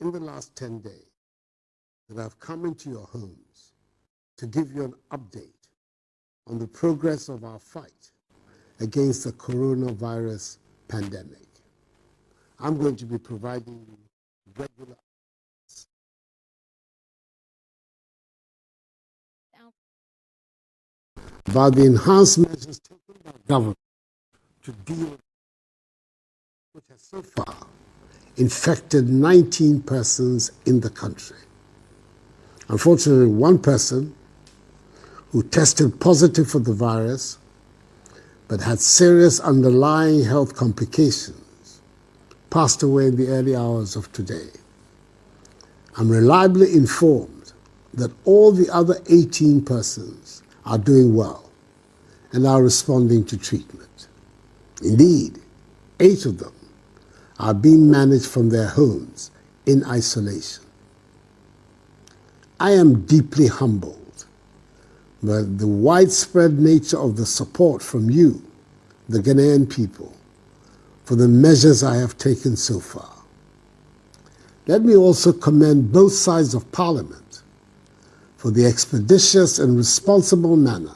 in the last 10 days that I've come into your homes to give you an update on the progress of our fight against the coronavirus pandemic. I'm going to be providing you regular updates about the enhanced measures taken by government to deal with which has so far infected 19 persons in the country. Unfortunately, one person who tested positive for the virus but had serious underlying health complications passed away in the early hours of today. I'm reliably informed that all the other 18 persons are doing well and are responding to treatment. Indeed, 8 of them are being managed from their homes in isolation. I am deeply humbled by the widespread nature of the support from you, the Ghanaian people, for the measures I have taken so far. Let me also commend both sides of Parliament for the expeditious and responsible manner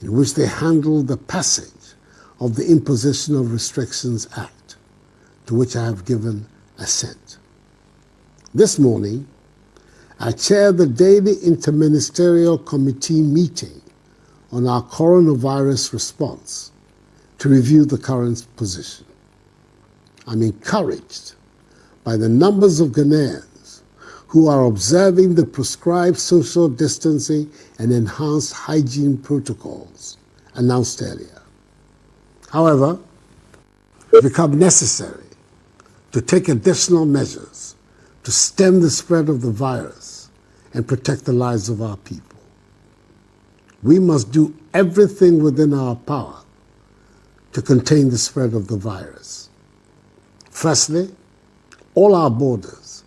in which they handled the passage of the Imposition of Restrictions Act, to which I have given assent. This morning, I chaired the daily interministerial committee meeting on our coronavirus response to review the current position. I'm encouraged by the numbers of Ghanaians who are observing the prescribed social distancing and enhanced hygiene protocols announced earlier. However, it's become necessary to take additional measures to stem the spread of the virus and protect the lives of our people. We must do everything within our power to contain the spread of the virus. Firstly, all our borders,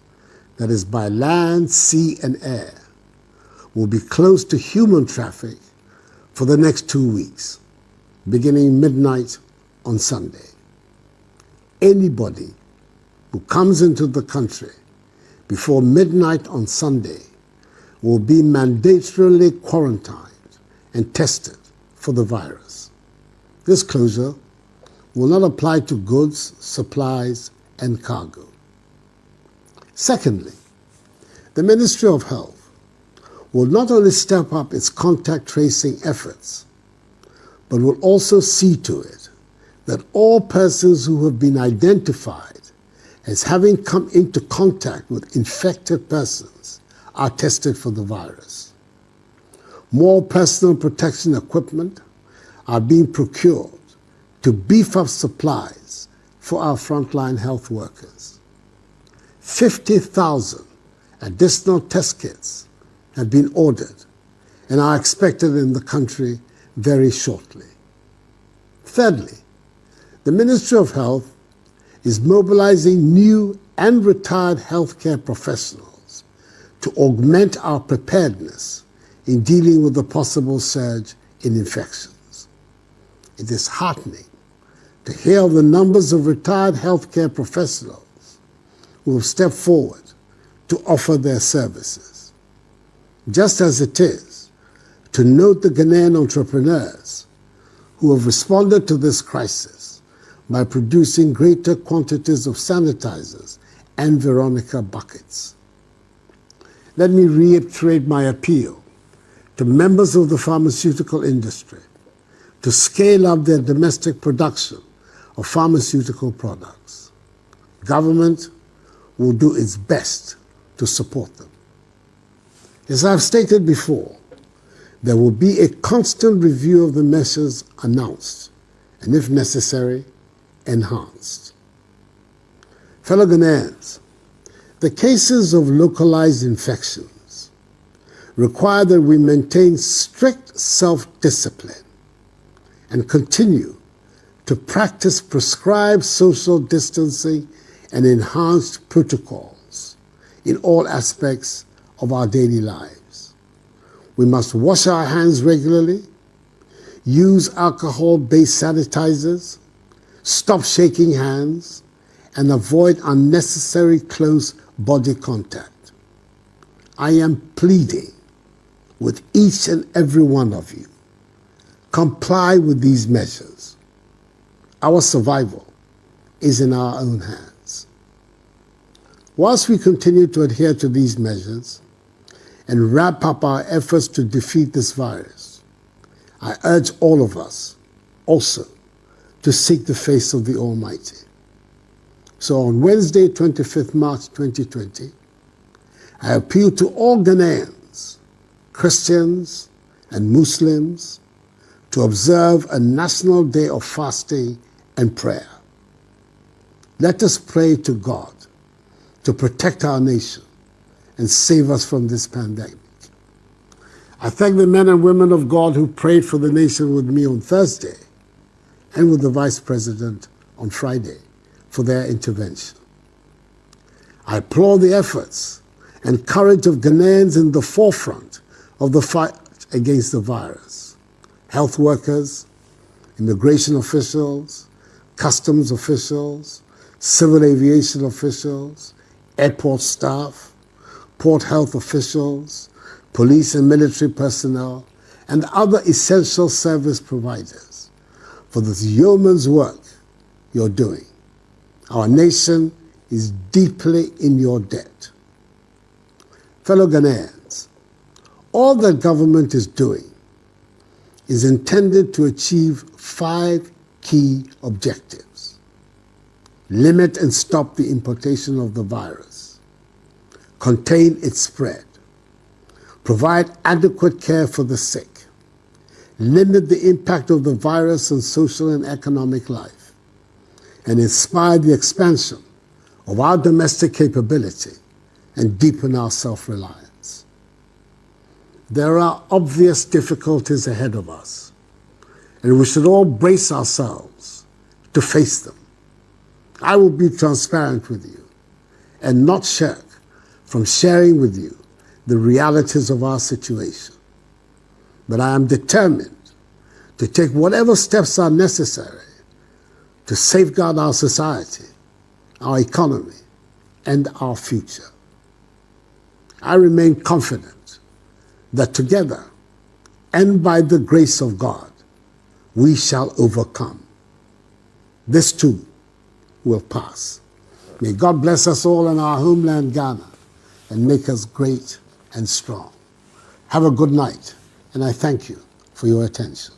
that is by land, sea, and air, will be closed to human traffic for the next 2 weeks, beginning midnight on Sunday. Anybody who comes into the country before midnight on Sunday will be mandatorily quarantined and tested for the virus. This closure will not apply to goods, supplies, and cargo. Secondly, the Ministry of Health will not only step up its contact tracing efforts, but will also see to it that all persons who have been identified as having come into contact with infected persons are tested for the virus. More personal protection equipment are being procured to beef up supplies for our frontline health workers. 50,000 additional test kits have been ordered and are expected in the country very shortly. Thirdly, the Ministry of Health is mobilizing new and retired healthcare professionals to augment our preparedness in dealing with the possible surge in infections. It is heartening to hear of the numbers of retired healthcare professionals who have stepped forward to offer their services. Just as it is to note the Ghanaian entrepreneurs who have responded to this crisis by producing greater quantities of sanitizers and Veronica buckets. Let me reiterate my appeal to members of the pharmaceutical industry to scale up their domestic production of pharmaceutical products. Government will do its best to support them. As I've stated before, there will be a constant review of the measures announced, and if necessary, enhanced. Fellow Ghanaians, the cases of localized infections require that we maintain strict self-discipline and continue to practice prescribed social distancing and enhanced protocols in all aspects of our daily lives. We must wash our hands regularly, use alcohol-based sanitizers, stop shaking hands, and avoid unnecessary close body contact. I am pleading with each and every one of you. Comply with these measures. Our survival is in our own hands. Whilst we continue to adhere to these measures and wrap up our efforts to defeat this virus, I urge all of us also to seek the face of the Almighty. So on Wednesday, 25th March 2020, I appeal to all Ghanaians, Christians and Muslims, to observe a national day of fasting and prayer. Let us pray to God to protect our nation and save us from this pandemic. I thank the men and women of God who prayed for the nation with me on Thursday and with the Vice President on Friday for their intervention. I applaud the efforts and courage of Ghanaians in the forefront of the fight against the virus. Health workers, immigration officials, customs officials, civil aviation officials, airport staff, port health officials, police and military personnel, and other essential service providers for this yeoman's work you're doing. Our nation is deeply in your debt. Fellow Ghanaians, all that government is doing is intended to achieve 5 key objectives. Limit and stop the importation of the virus. Contain its spread. Provide adequate care for the sick. Limit the impact of the virus on social and economic life. And inspire the expansion of our domestic capability and deepen our self-reliance. There are obvious difficulties ahead of us, and we should all brace ourselves to face them. I will be transparent with you and not shirk from sharing with you the realities of our situation. But I am determined to take whatever steps are necessary to safeguard our society, our economy, and our future. I remain confident that together, and by the grace of God, we shall overcome. This too will pass. May God bless us all in our homeland, Ghana, and make us great and strong. Have a good night, and I thank you for your attention.